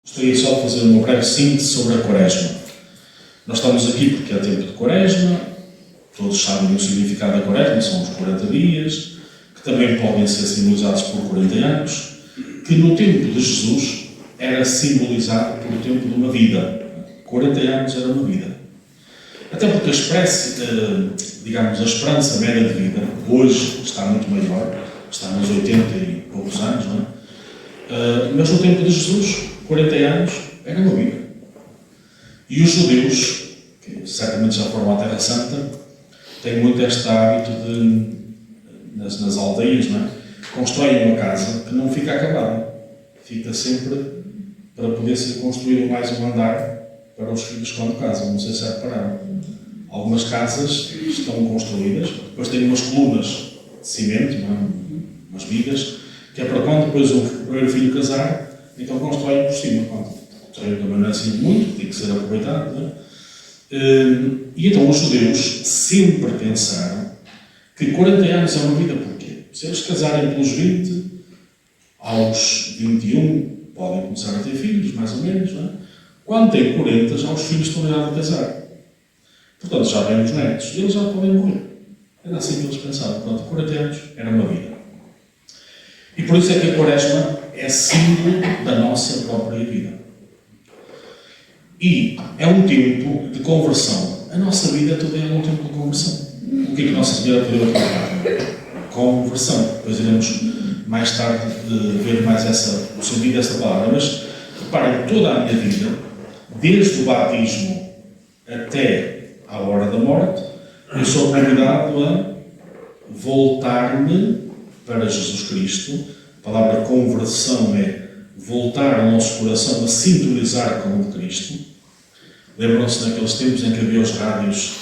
Gostaria só de fazer uma breve síntese sobre a Quaresma. Nós estamos aqui porque é tempo de Quaresma, todos sabem o significado da Quaresma, são os 40 dias, que também podem ser simbolizados por 40 anos, que no tempo de Jesus era simbolizado pelo tempo de uma vida. 40 anos era uma vida. Até porque a esperança média de vida hoje está muito maior, está nos 80 e poucos anos, não é? Mas no tempo de Jesus, 40 anos era uma vida. E os judeus, que certamente já foram à Terra Santa, têm muito este hábito de, nas aldeias, não é? Constroem uma casa que não fica acabada. Fica sempre para poder ser construído mais um andar para os filhos quando casam. Não sei se já repararam. Algumas casas estão construídas, depois têm umas colunas de cimento, não é? Umas vigas, que é para quando depois o primeiro filho casar, então constroem por cima. O terreno também não é assim muito, tem que ser aproveitado. Não é? E então os judeus sempre pensaram que 40 anos é uma vida. Porquê? Se eles casarem pelos 20, aos 21 podem começar a ter filhos, mais ou menos. Não é? Quando têm 40, já os filhos estão a casar. Portanto, já vêm os netos e eles já podem morrer. Era assim que eles pensavam. Portanto, 40 anos era uma vida. E por isso é que a Quaresma é símbolo da nossa própria vida. E é um tempo de conversão. A nossa vida toda é um tempo de conversão. O que é que Nossa Senhora pediu a falar? Conversão. Depois iremos mais tarde ver mais o sentido dessa palavra. Mas reparem, toda a minha vida, desde o batismo até à hora da morte, eu sou convidado a voltar-me para Jesus Cristo. A palavra conversão é voltar o nosso coração a sintonizar com o de Cristo. Lembram-se naqueles tempos em que havia os rádios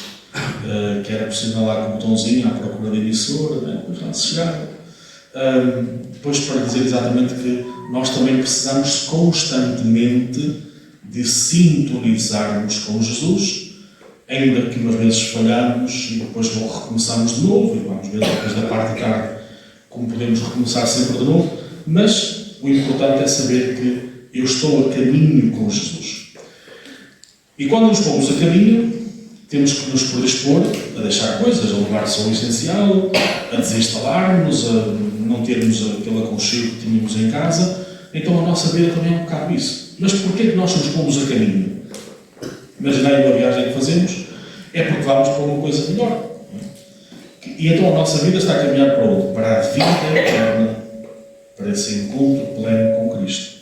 que era preciso lá com o botãozinho à procura de emissora, né? Depois lá se chegava. Depois para dizer exatamente que nós também precisamos constantemente de sintonizarmos com Jesus, ainda que umas vezes falhamos e depois recomeçamos de novo, e vamos ver depois da parte de tarde como podemos recomeçar sempre de novo, mas o importante é saber que eu estou a caminho com Jesus. E quando nos pomos a caminho, temos que nos predispor a deixar coisas, a levar só o essencial, a desinstalar-nos, a não termos aquele aconchego que tínhamos em casa. Então a nossa vida também é um bocado isso. Mas porquê que nós nos pomos a caminho? Imaginai uma viagem que fazemos, é porque vamos para uma coisa melhor. E então a nossa vida está a caminhar para onde? Para a vida eterna, para esse encontro pleno com Cristo.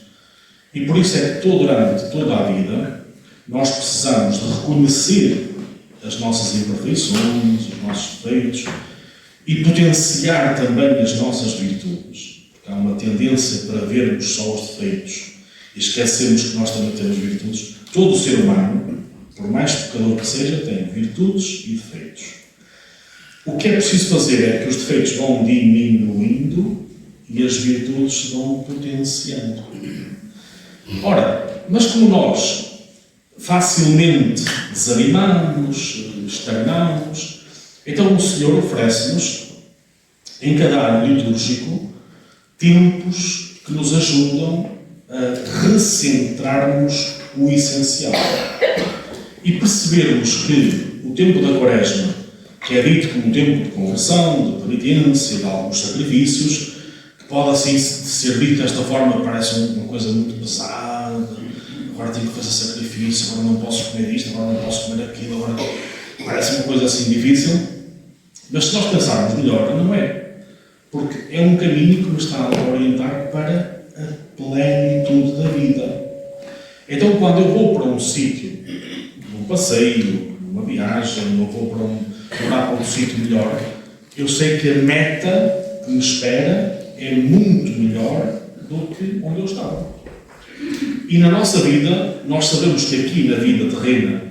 E por isso é que durante toda a vida nós precisamos de reconhecer as nossas imperfeições, os nossos defeitos e potenciar também as nossas virtudes. Porque há uma tendência para vermos só os defeitos e esquecermos que nós também temos virtudes. Todo o ser humano, por mais pecador que seja, tem virtudes e defeitos. O que é preciso fazer é que os defeitos vão diminuindo e as virtudes vão potenciando. Ora, mas como nós facilmente desanimamos, estagnamos, então o Senhor oferece-nos, em cada ano litúrgico, tempos que nos ajudam a recentrarmos o essencial e percebermos que o tempo da Quaresma, que é dito como um tempo de conversão, de penitência, de alguns sacrifícios, que pode assim ser dito desta forma, parece uma coisa muito pesada, agora tenho que fazer sacrifício, agora não posso comer isto, agora não posso comer aquilo, agora parece uma coisa assim difícil, mas se nós pensarmos melhor, não é, porque é um caminho que nos está a orientar para a plenitude da vida. Então quando eu vou para um sítio, num passeio, numa viagem, ou vou para um sítio melhor, eu sei que a meta que me espera é muito melhor do que onde eu estava. E na nossa vida, nós sabemos que aqui na vida terrena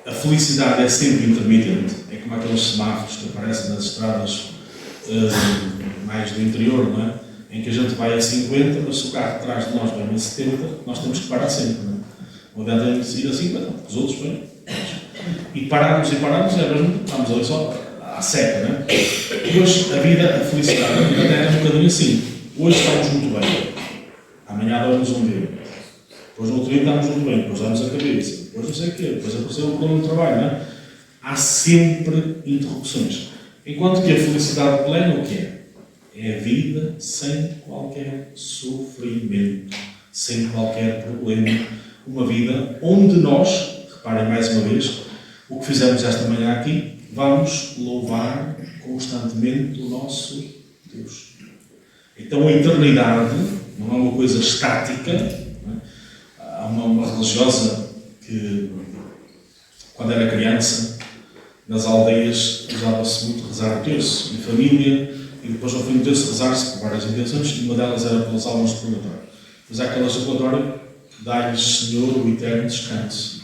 a felicidade é sempre intermitente. É como aqueles semáforos que aparecem nas estradas mais do interior, não é? Em que a gente vai a 50, mas se o carro atrás de nós vai a 70, nós temos que parar sempre, não é? O dentro é ir a 50, os outros vêm. E paramos, é mesmo, estamos ali só à seca, não é? E hoje a vida, a felicidade, a vida é um bocadinho assim. Hoje estamos muito bem, amanhã dá-nos um dedo. depois no outro dia estamos muito bem, depois damos a cabeça, depois não sei o quê, depois apareceu um problema de trabalho, não é? Há sempre interrupções. Enquanto que a felicidade plena, o que é? É a vida sem qualquer sofrimento, sem qualquer problema. Uma vida onde nós, reparem mais uma vez, o que fizemos esta manhã aqui, vamos louvar constantemente o nosso Deus. Então a eternidade não é uma coisa estática. Não é? Há uma religiosa que, quando era criança, nas aldeias usava-se muito rezar o terço, em família, e depois ao fim do terço rezar-se por várias intenções, e uma delas era pelas almas de purgatório. Mas há aquela jaculatória, dá-lhes, Senhor, o eterno descanso.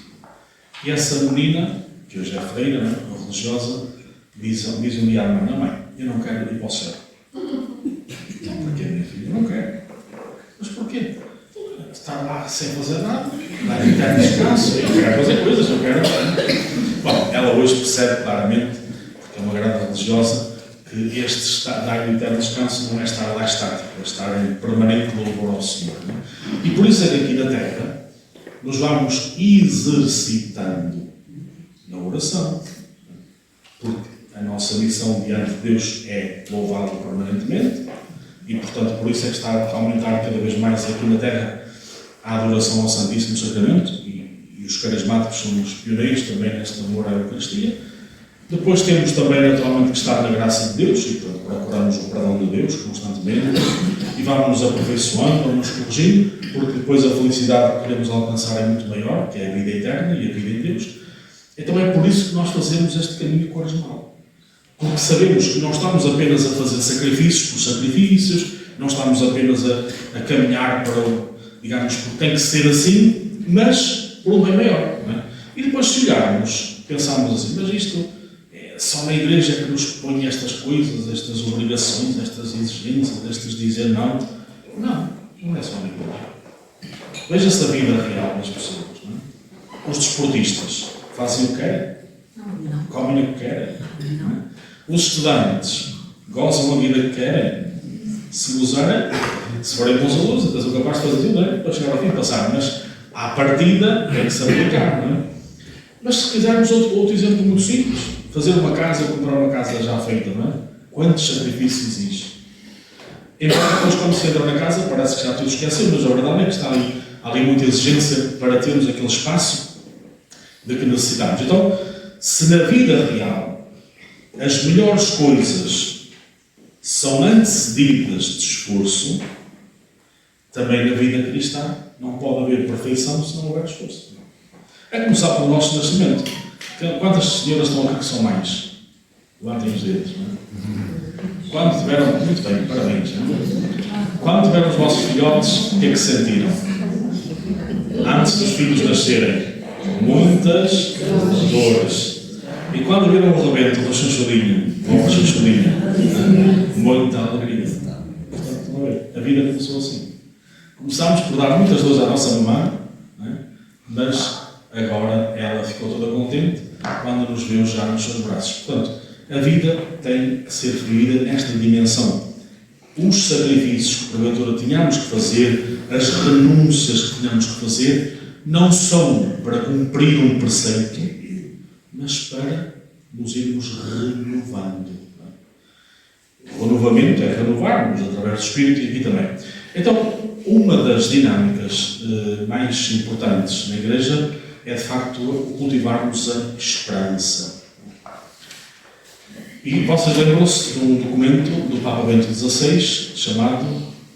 E essa menina, que hoje é freira, não é? Religiosa, diz um dia à mãe: não, mãe, eu não quero ir para o céu. Porquê, minha filha? Eu não quero. Mas porquê? Estar lá sem fazer nada, dar eterno descanso, eu quero fazer coisas, eu quero. Bom, ela hoje percebe claramente, porque é uma grande religiosa, que este dar-lhe o eterno descanso não é estar lá estático, é estar em permanente louvor ao Senhor. Não é? E por isso é que aqui na Terra nos vamos exercitando na oração. Porque a nossa missão diante de Deus é louvá-lo permanentemente e, portanto, por isso é que está a aumentar cada vez mais aqui na Terra a adoração ao Santíssimo Sacramento e os carismáticos são os pioneiros também neste amor à Eucaristia. Depois temos também, naturalmente, que estar na graça de Deus e procuramos o perdão de Deus constantemente e vamos nos aperfeiçoando, vamos nos corrigindo, porque depois a felicidade que queremos alcançar é muito maior, que é a vida eterna e a vida em Deus. Então é por isso que nós fazemos este caminho quaresmal. Porque sabemos que não estamos apenas a fazer sacrifícios por sacrifícios, não estamos apenas a caminhar para o, digamos, porque tem que ser assim, mas por um bem maior. Não é? E depois se olharmos, pensamos assim, mas isto só na igreja é que nos põe estas coisas, estas obrigações, estas exigências, estas dizer não. Não, não é só na igreja. Veja-se a vida real das pessoas. Não é? Os desportistas fazem o que querem, comem o que querem. Não é? Os estudantes gozam a vida que querem. Se gozarem, se forem bons alunos, até são capazes de fazer tudo bem para chegar ao fim e passar. Mas à partida tem que se aplicar, não é? Mas se quisermos outro exemplo muito simples, fazer uma casa ou comprar uma casa já feita, não é? Quantos sacrifícios exige? Embora depois, quando se entra na casa, parece que já tudo esqueceu, mas a verdade é que está ali muita exigência para termos aquele espaço de que necessitamos. Então, se na vida real as melhores coisas são antecedidas de esforço, também na vida cristã não pode haver perfeição se não houver esforço. É começar pelo nosso nascimento. Quantas senhoras estão aqui que são mães? Levantem os dedos, não é? Quando tiveram... Muito bem, parabéns. Não é? Quando tiveram os vossos filhotes, o que é que sentiram? Antes dos filhos nascerem, muitas dores. E quando viram o rebento do chancholinho, ou a chancholinha, muita alegria. Portanto, a vida começou assim. Começámos por dar muitas dores à nossa mamã, não é? Mas agora ela ficou toda contente quando nos viu já nos seus braços. Portanto, a vida tem que ser vivida nesta dimensão. Os sacrifícios que porventura tínhamos que fazer, as renúncias que tínhamos que fazer, não são para cumprir um preceito, mas para nos irmos renovando. O renovamento é renovarmos através do Espírito e aqui também. Então, uma das dinâmicas mais importantes na Igreja é, de facto, cultivarmos a esperança. E vocês lembram-se de um documento do Papa Bento XVI chamado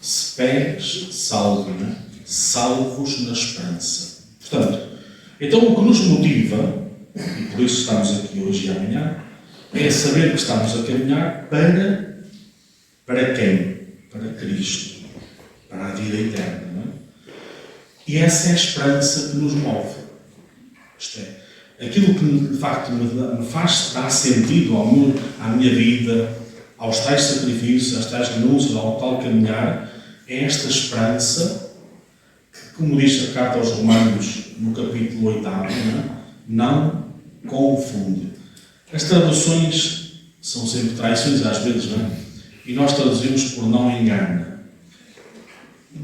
Spes Salvi, né? Salvos na Esperança. Portanto, então o que nos motiva, e por isso estamos aqui hoje e amanhã, é saber que estamos a caminhar para quem? Para Cristo, para a vida eterna. Não é? E essa é a esperança que nos move. Isto é, aquilo que de facto me faz dar sentido à minha vida, aos tais sacrifícios, às tais renúncias, ao tal caminhar, é esta esperança que, como diz a carta aos Romanos no capítulo 8, não confunde. As traduções são sempre traições às vezes, não é? E nós traduzimos por não engana.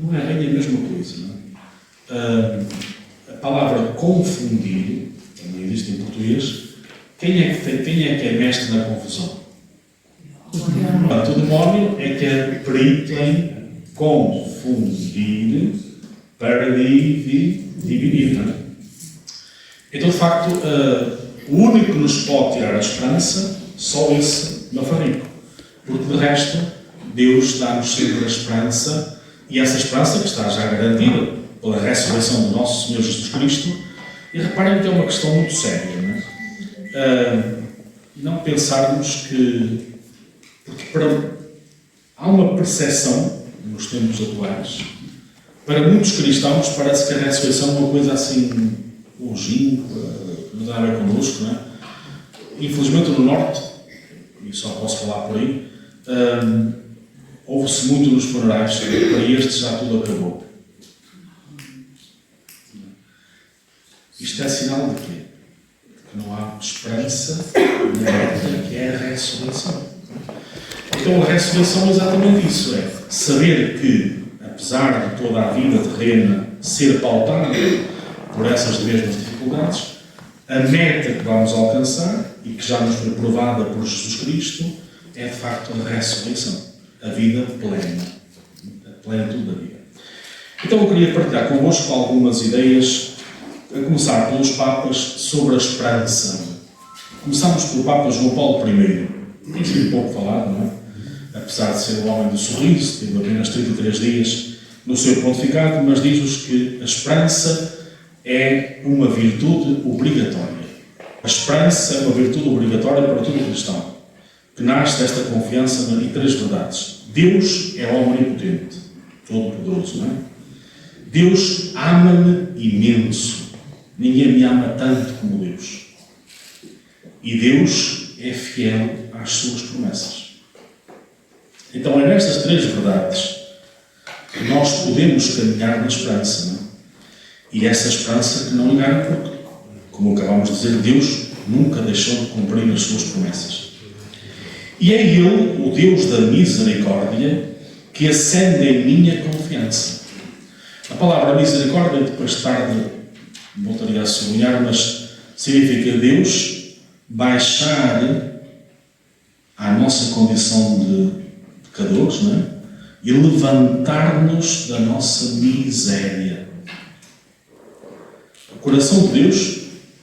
Não é bem a mesma coisa, não é? a palavra confundir, também existe em português, quem é que é mestre na confusão? Portanto, o demónio é que é perito em confundir para dividir, não é? Então, de facto, o único que nos pode tirar a esperança, só esse maçarico. Porque, de resto, Deus dá-nos sempre a esperança, e essa esperança que está já garantida pela ressurreição do nosso Senhor Jesus Cristo. E reparem que é uma questão muito séria, não é? Não pensarmos que... Porque há uma percepção, nos tempos atuais, para muitos cristãos parece que a ressurreição é uma coisa assim, longínqua, não dá a ver connosco, não é? Infelizmente no Norte, e só posso falar por aí, ouve-se muito nos funerais, para estes já tudo acabou. Isto é sinal de quê? Que não há esperança na meta que é a ressurreição. Então a ressurreição é exatamente isso, é saber que, apesar de toda a vida terrena ser pautada por essas mesmas dificuldades, a meta que vamos alcançar, e que já nos foi provada por Jesus Cristo, é de facto a ressurreição, a vida plena, a plenitude da vida. Então eu queria partilhar convosco algumas ideias, a começar pelos Papas, sobre a esperança. Começamos pelo Papa João Paulo I. Tem sido pouco falado, não é? Apesar de ser o homem do sorriso, teve apenas 33 dias no seu pontificado, mas diz-nos que a esperança é uma virtude obrigatória. A esperança é uma virtude obrigatória para todo cristão, que nasce desta confiança em três verdades. Deus é omnipotente, todo-poderoso, não é? Deus ama-me imenso. Ninguém me ama tanto como Deus. E Deus é fiel às suas promessas. Então é nestas três verdades que nós podemos caminhar na esperança, não é? E essa esperança que não engana, porque, como acabamos de dizer, Deus nunca deixou de cumprir as suas promessas. E é Ele, o Deus da misericórdia, que acende em minha confiança. A palavra misericórdia, depois de tarde voltaria a sublinhar, mas significa Deus baixar à nossa condição de pecadores, não é? E levantar-nos da nossa miséria. O coração de Deus,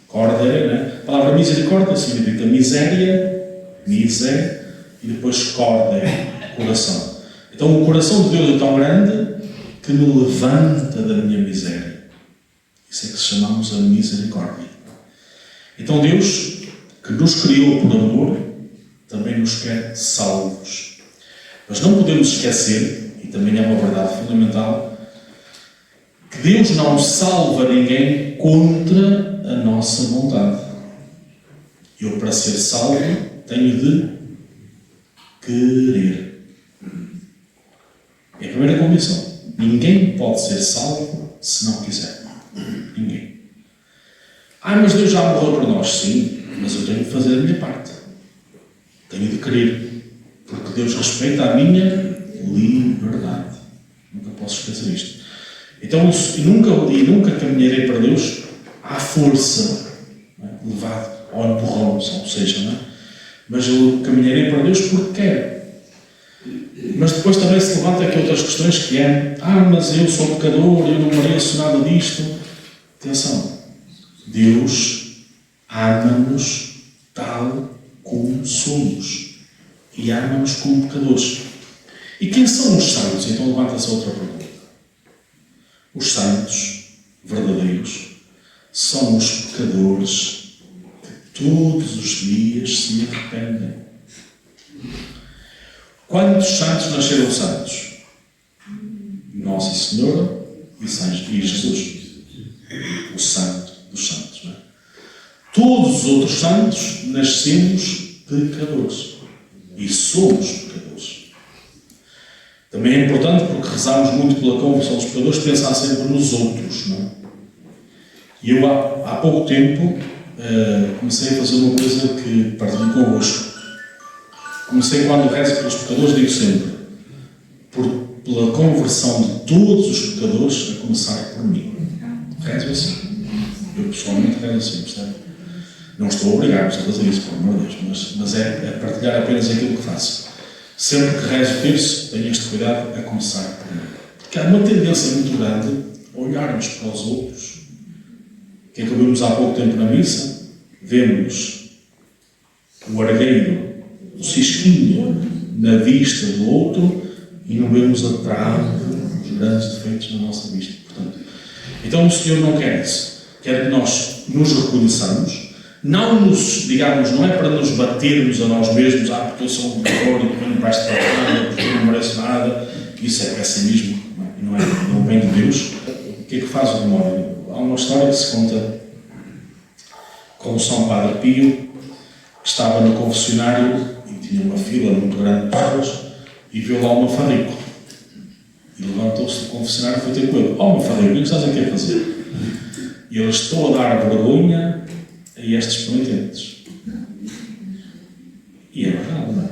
cordere, não é? A palavra misericórdia significa miséria, miser, e depois cordere, coração. Então o coração de Deus é tão grande que me levanta da minha miséria. Isso é que chamamos a misericórdia. Então Deus, que nos criou por amor, também nos quer salvos. Mas não podemos esquecer, e também é uma verdade fundamental, que Deus não salva ninguém contra a nossa vontade. Eu, para ser salvo, tenho de querer. É a primeira condição. Ninguém pode ser salvo se não quiser. Ninguém. Mas Deus já morreu por nós. Sim, mas eu tenho de fazer a minha parte. Tenho de querer. Porque Deus respeita a minha liberdade. Nunca posso esquecer isto. Então, nunca caminharei para Deus à força, não é? Levado ao empurrão, ou seja, não é? Mas eu caminharei para Deus porque quero. Mas depois também se levanta aqui outras questões que é: mas eu sou pecador, eu não mereço nada disto. Atenção, Deus ama-nos tal como somos e ama-nos como pecadores. E quem são os santos? Então levanta-se outra pergunta. Os santos verdadeiros são os pecadores que todos os dias se arrependem. Quantos santos nasceram santos? Nossa Senhora e Jesus. O santo dos santos. Não é? Todos os outros santos nascemos pecadores. E somos pecadores. Também é importante, porque rezamos muito pela conversão dos pecadores, pensar sempre nos outros. Não é? E eu há pouco tempo comecei a fazer uma coisa que partilho convosco. Comecei, quando rezo pelos pecadores, digo sempre, pela conversão de todos os pecadores, a começar por mim. Rezo assim. Eu pessoalmente rezo assim, percebe? Não estou a obrigar-vos a fazer isso, por amor de Deus, mas é partilhar apenas aquilo que faço. Sempre que rezo o terço, tenho este cuidado a começar por mim. Porque há uma tendência muito grande a olharmos para os outros. Que é que vimos há pouco tempo na missa? Vemos o argueiro, o cisquinho na vista do outro e não vemos a trave, os grandes defeitos na nossa vista. Portanto, então o Senhor não quer isso. Quer que nós nos reconheçamos, não nos, digamos, não é para nos batermos a nós mesmos, porque eu sou um pecador e porque eu não presto para nada, porque eu não mereço nada. Isso é pessimismo, não vem de Deus. O que é que faz o demónio? Há uma história que se conta com o São Padre Pio, que estava no confessionário e tinha uma fila muito grande de pessoas e viu lá uma farrico. E levantou-se do confessionário e foi ter com ele. Uma farrico, o que estás aqui a fazer? E eu estou a dar vergonha a estes penitentes. E é verdade, não é?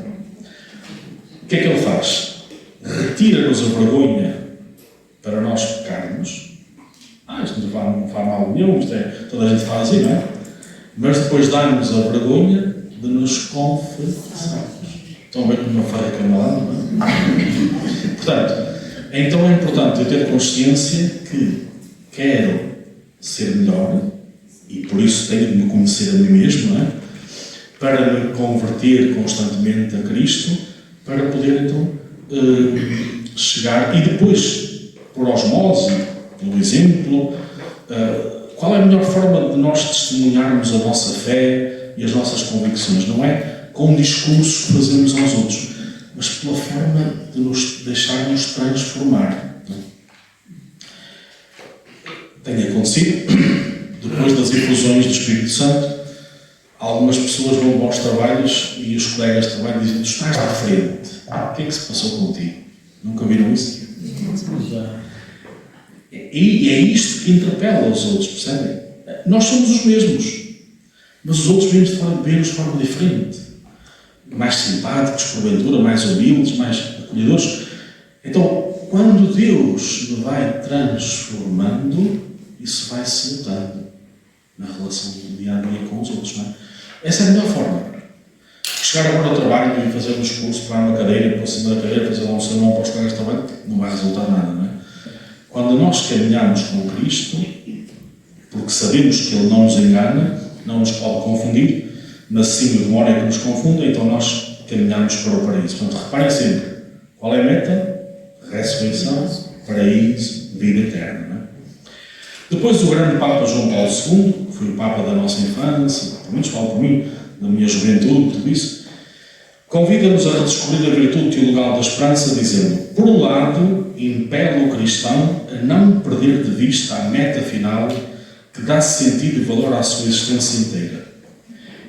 O que é que ele faz? Retira-nos a vergonha para nós pecarmos. Isto não faz mal nenhum, toda a gente faz assim, não é? Mas depois dá-nos a vergonha de nos confessarmos. Estão a ver como eu falei que é malandro, não é? Portanto, então é importante eu ter consciência que quero ser melhor e por isso tenho de me conhecer a mim mesmo, não é? Para me converter constantemente a Cristo, para poder então chegar e depois, por osmose, pelo exemplo, qual é a melhor forma de nós testemunharmos a nossa fé e as nossas convicções? Não é com discursos que fazemos aos outros, mas pela forma de nos deixarmos transformar. Tem acontecido, depois das infusões do Espírito Santo, algumas pessoas vão para os trabalhos e os colegas de trabalho dizem: tu estás à frente, o que é que se passou contigo? Nunca viram isso? E é isto que interpela os outros, percebem? Nós somos os mesmos, mas os outros vêm-nos de forma diferente. Mais simpáticos, porventura, mais humildes, mais acolhedores. Então, quando Deus me vai transformando, isso vai se notando na relação do dia a dia com os outros, não é? Essa é a melhor forma. Chegar agora ao trabalho e fazer um discurso, pegar uma cadeira, pôr cima da cadeira, fazer lá um sermão para os colegas de trabalho, não vai resultar nada, não é? Quando nós caminhamos com Cristo, porque sabemos que Ele não nos engana, não nos pode confundir, mas sim o demónio é que nos confunde, então nós caminhamos para o paraíso. Portanto, reparem sempre, qual é a meta? Ressurreição, paraíso, vida eterna. Não é? Depois o grande Papa João Paulo II, que foi o Papa da nossa infância, muitos falam por mim, da minha juventude, tudo isso, convida-nos a redescobrir a virtude teologal da esperança, dizendo: por um lado, impele o cristão a não perder de vista a meta final que dá sentido e valor à sua existência inteira.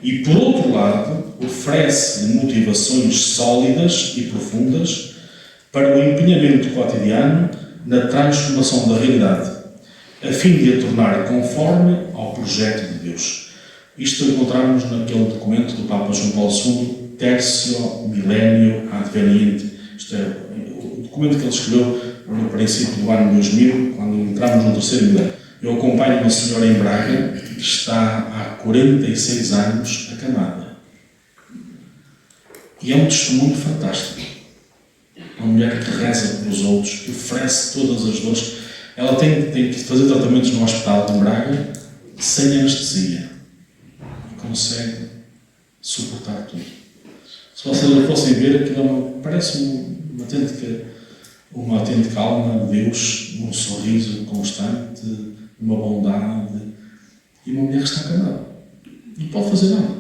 E, por outro lado, oferece motivações sólidas e profundas para o empenhamento cotidiano na transformação da realidade, a fim de a tornar conforme ao projeto de Deus. Isto encontramos naquele documento do Papa João Paulo II, Tertio Millennium Adveniente. Isto é o documento que ele escreveu no princípio do ano 2000, quando entramos no terceiro milénio. Eu acompanho uma senhora em Braga que está há 46 anos acamada. E é um testemunho fantástico. Uma mulher que reza pelos outros, que oferece todas as dores. Ela tem que fazer tratamentos no hospital de Braga sem anestesia. E consegue suportar tudo. Se vocês fossem ver, aquilo parece uma autêntica alma de Deus, um sorriso constante, uma bondade, e uma mulher que está acamada. Não pode fazer nada.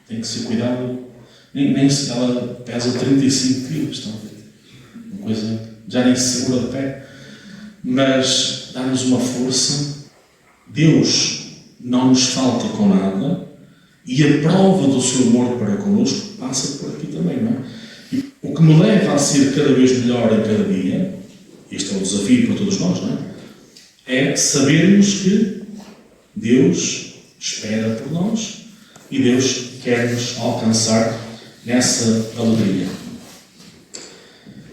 Tem que ser cuidado. Nem se ela pesa 35 quilos, estão a ver? Uma coisa, já nem se segura de pé. Mas dá-nos uma força. Deus não nos falta com nada, e a prova do seu amor para connosco passa por aqui também, não é? E o que me leva a ser cada vez melhor em cada dia, este é o desafio para todos nós, não é? É sabermos que Deus espera por nós e Deus quer nos alcançar nessa alegria.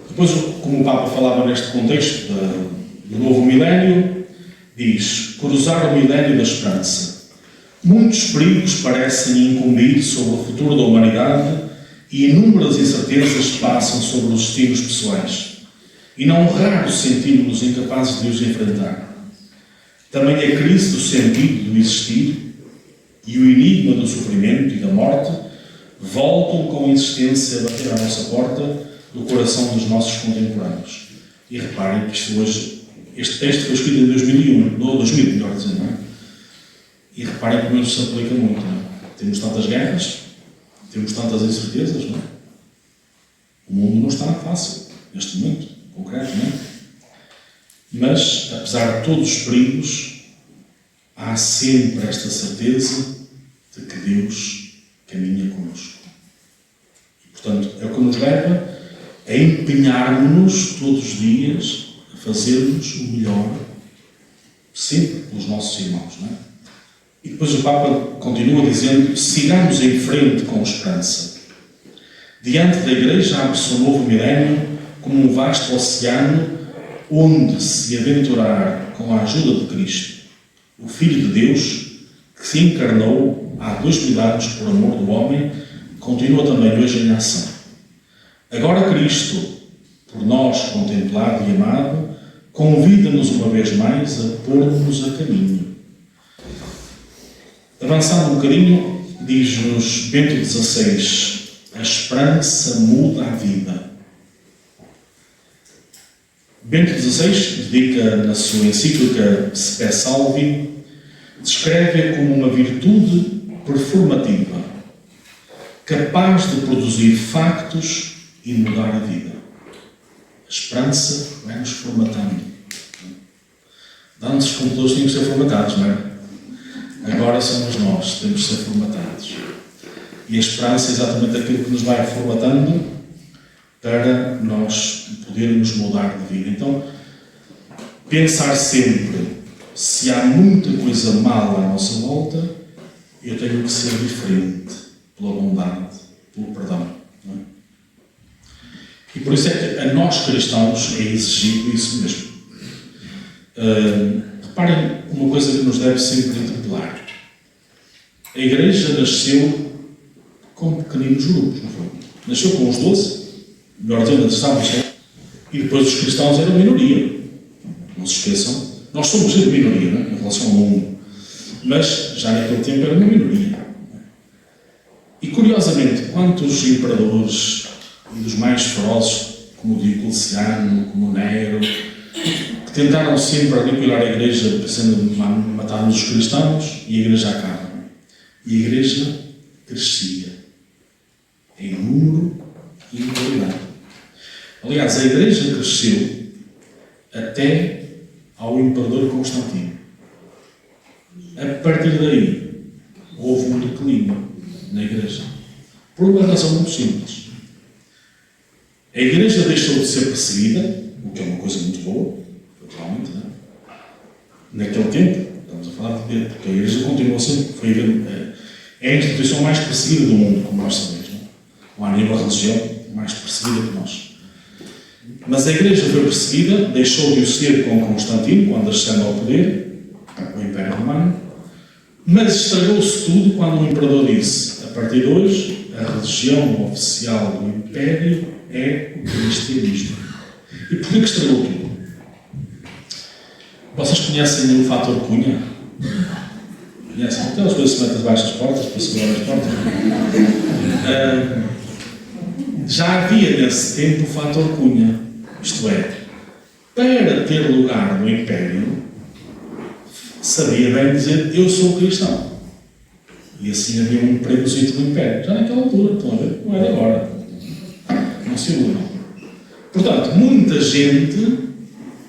Depois, como o Papa falava neste contexto do novo milénio, diz: cruzar o milénio da esperança. Muitos perigos parecem incumbir sobre o futuro da humanidade e inúmeras incertezas passam sobre os destinos pessoais. E não raro sentimos-nos incapazes de os enfrentar. Também a crise do sentido do existir e o enigma do sofrimento e da morte voltam com insistência a bater à nossa porta do coração dos nossos contemporâneos. E reparem que este texto foi escrito em 2001, ou 2000, melhor dizendo, não é? E reparem como isto se aplica muito, não é? Temos tantas guerras, temos tantas incertezas, não é? O mundo não está fácil, neste momento, concreto, não é? Mas, apesar de todos os perigos, há sempre esta certeza de que Deus caminha connosco. E, portanto, é o que nos leva a empenharmos-nos todos os dias a fazermos o melhor, sempre pelos nossos irmãos, não é? E depois o Papa continua dizendo: sigamos em frente com esperança. Diante da Igreja abre-se um novo milénio como um vasto oceano onde se aventurar com a ajuda de Cristo, o Filho de Deus, que se encarnou há 2000 anos por amor do homem, continua também hoje em ação. Agora Cristo, por nós contemplado e amado, convida-nos uma vez mais a pôr-nos a caminho. Avançando um bocadinho, diz-nos Bento XVI: a esperança muda a vida. Bento XVI dedica na sua encíclica Spe Salvi, descreve-a como uma virtude performativa, capaz de produzir factos e mudar a vida. A esperança vai-nos formatando. Antes os computadores tinham que ser formatados, não é? Agora somos nós que temos de ser formatados. E a esperança é exatamente aquilo que nos vai formatando para nós podermos mudar de vida. Então, pensar sempre, se há muita coisa má à nossa volta, eu tenho que ser diferente pela bondade, pelo perdão. Não é? E por isso é que a nós cristãos é exigido isso mesmo. Reparem uma coisa que nos deve sempre interpelar. A Igreja nasceu com pequeninos grupos, não foi? Nasceu com os 12, melhor dizendo, estávamos, e depois os cristãos eram minoria. Não se esqueçam, nós somos sempre minoria, não é? Em relação ao mundo. Mas já naquele tempo era uma minoria. E curiosamente, quantos imperadores, e dos mais ferozes, como o Diocleciano, como o Nero, que tentaram sempre aniquilar a Igreja, pensando em matarmos os cristãos, e a Igreja acaba. E a Igreja crescia em número e em qualidade. Aliás, a Igreja cresceu até ao Imperador Constantino. A partir daí, houve um declínio na Igreja. Por uma razão muito simples. A Igreja deixou de ser perseguida, o que é uma coisa muito boa, naturalmente, não é? Naquele tempo, estamos a falar de tempo, porque a Igreja continuou sempre, é a instituição mais perseguida do mundo, como nós sabemos, não é? Ou a nível da religião, mais perseguida que nós. Mas a Igreja foi perseguida, deixou de o ser com Constantino, quando ascende ao poder, o Império Romano, mas estragou-se tudo quando o Imperador disse: a partir de hoje, a religião oficial do Império é o cristianismo. E porquê que estragou tudo? Vocês conhecem o fator Cunha? Conhecem? Aquelas coisas que se metem debaixo das portas para segurar as portas. Já havia nesse tempo o fator Cunha. Isto é, para ter lugar no Império, sabia bem dizer: eu sou cristão. E assim havia um preconceito no Império. Já naquela altura, estão a ver? Não é de agora. Não se iludam. Portanto, muita gente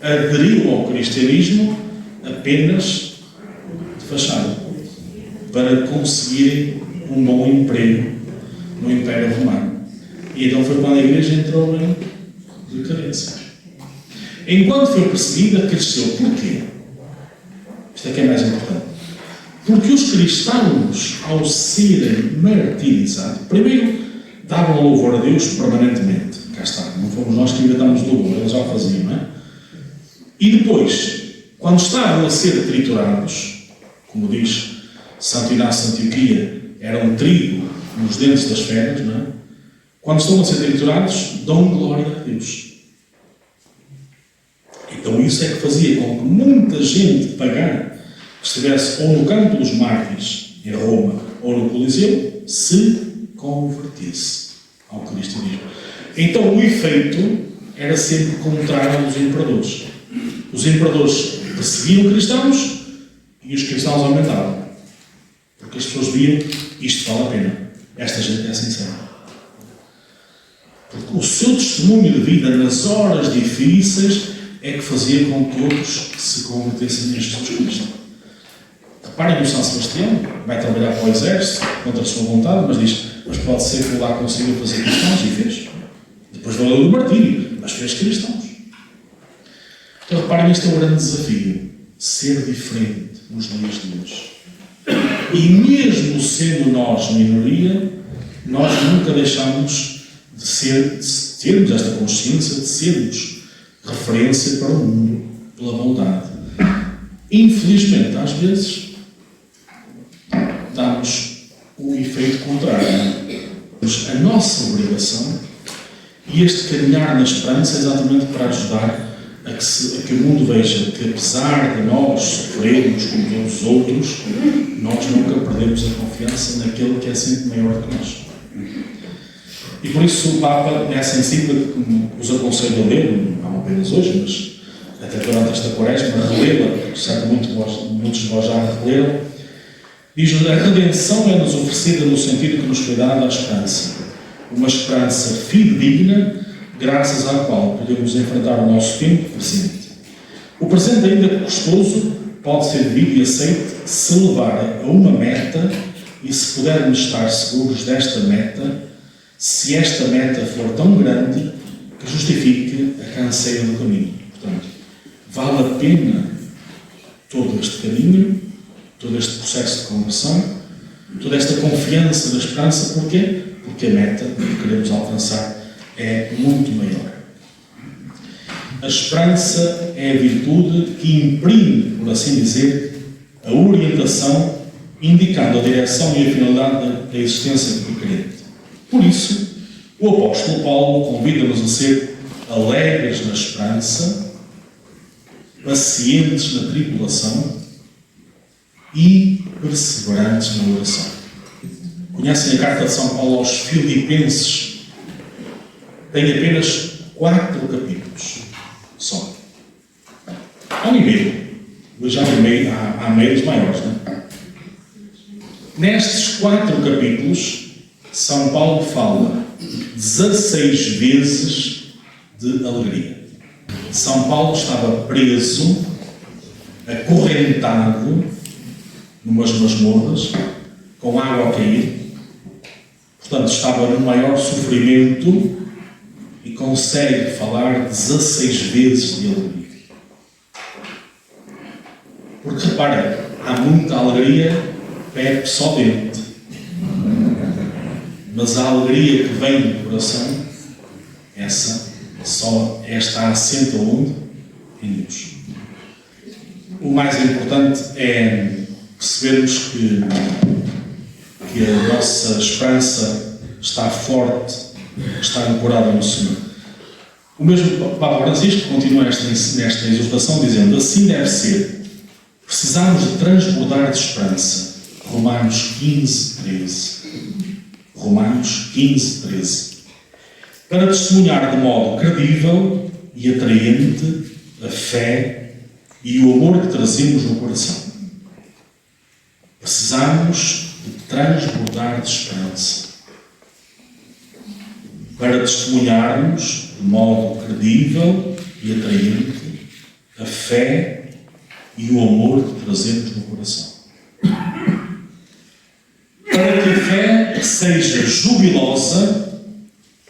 aderiu ao cristianismo apenas de fachada, para conseguirem um bom emprego no Império Romano. E então foi quando a Igreja entrou em decadência. Enquanto foi perseguida, cresceu. Porquê? Isto é que é mais importante. Porque os cristãos, ao serem martirizados, primeiro davam louvor a Deus permanentemente. Cá está. Não fomos nós que inventámos louvor, eles já o faziam, não é? E depois, quando estavam a ser triturados, como diz Santo Inácio de Antioquia, era um trigo nos dentes das feras, não é? Quando estão a ser triturados, dão glória a Deus. Então isso é que fazia com que muita gente pagã que estivesse ou no campo dos mártires, em Roma, ou no Coliseu, se convertesse ao cristianismo. Então o efeito era sempre contrário aos imperadores. Os imperadores perseguiam cristãos e os cristãos aumentavam. Porque as pessoas viam, isto vale a pena. Esta gente é sincera. Porque o seu testemunho de vida nas horas difíceis é que fazia com que todos se convertessem em Jesus Cristo. Reparem no São Sebastião, vai trabalhar para o exército, contra a sua vontade, mas diz, mas pode ser que lá consiga fazer cristãos, e fez. Depois valeu do martírio, mas fez cristãos. Então reparem, este é o grande desafio, ser diferente nos dias de hoje. E mesmo sendo nós minoria, nós nunca deixamos de termos esta consciência de sermos referência para o mundo pela bondade. Infelizmente, às vezes, damos o efeito contrário. A nossa obrigação e este caminhar na esperança é exatamente para ajudar a que o mundo veja que, apesar de nós sofrermos como todos os outros, nós nunca perdemos a confiança naquele que é sempre maior que nós. E por isso o Papa, nessa encíclica, que os aconselho a ler, não apenas hoje, mas até durante esta quaresma, a relê-la, porque certamente muitos de vós já a releram, diz: a redenção é-nos oferecida no sentido que nos foi dada a esperança. Uma esperança fidedigna, graças à qual podemos enfrentar o nosso tempo presente. O presente, ainda que custoso, pode ser vivido e aceito se levar a uma meta e se pudermos estar seguros desta meta, se esta meta for tão grande que justifique a canseira do caminho. Portanto, vale a pena todo este caminho, todo este processo de conversão, toda esta confiança da esperança. Porquê? Porque a meta que queremos alcançar é muito maior. A esperança é a virtude que imprime, por assim dizer, a orientação, indicando a direção e a finalidade da existência do crente. Por isso, o apóstolo Paulo convida-nos a ser alegres na esperança, pacientes na tribulação e perseverantes na oração. Conhecem a carta de São Paulo aos Filipenses? Tem apenas 4 capítulos só. Há um e-mail. Hoje há e-mails maiores, não é? Nestes 4 capítulos, São Paulo fala 16 vezes de alegria. São Paulo estava preso, acorrentado, numas masmorras, com água a cair. Portanto, estava no maior sofrimento e consegue falar 16 vezes de alegria. Porque, reparem, há muita alegria, bebe só dentro. Mas a alegria que vem do coração, essa está assente onde? Em Deus. O mais importante é percebermos que a nossa esperança está forte, está ancorada no Senhor. O mesmo Papa Francisco continua nesta exortação dizendo: assim deve ser. Precisamos de transbordar de esperança. Romanos 15:13. Romanos 15:13. Para testemunhar de modo credível e atraente a fé e o amor que trazemos no coração. Precisamos de transbordar de esperança. Para testemunharmos de modo credível e atraente a fé e o amor que trazemos no coração. Para que a fé seja jubilosa,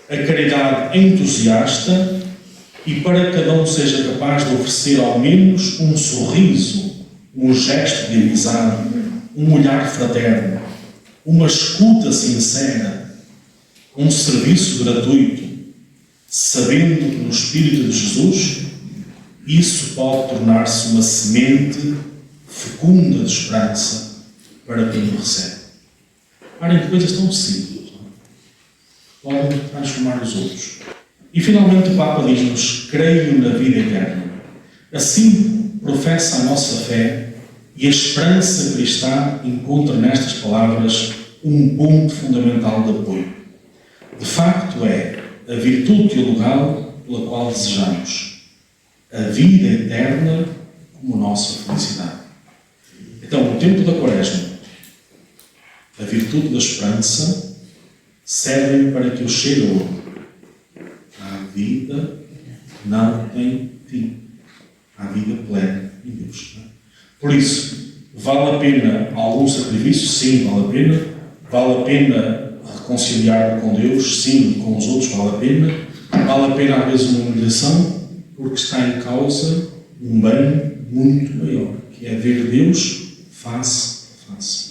a caridade entusiasta e para que cada um seja capaz de oferecer ao menos um sorriso, um gesto de amizade, um olhar fraterno, uma escuta sincera, um serviço gratuito, sabendo que no Espírito de Jesus isso pode tornar-se uma semente fecunda de esperança para quem o recebe. Parem de coisas tão simples, não é? Podem transformar os outros. E finalmente o Papa diz-nos: creio na vida eterna. Assim professa a nossa fé, e a esperança cristã encontra nestas palavras um ponto fundamental de apoio. De facto, é a virtude teologal pela qual desejamos a vida eterna como nossa felicidade. Então, no tempo da Quaresma, a virtude da esperança serve para que eu chegue à vida que não tem fim, à vida plena em Deus. Não é? Por isso, vale a pena algum sacrifício? Sim, vale a pena. Vale a pena reconciliar com Deus? Sim, com os outros vale a pena. Vale a pena, às vezes, uma humilhação, porque está em causa um bem muito maior, que é ver Deus face a face.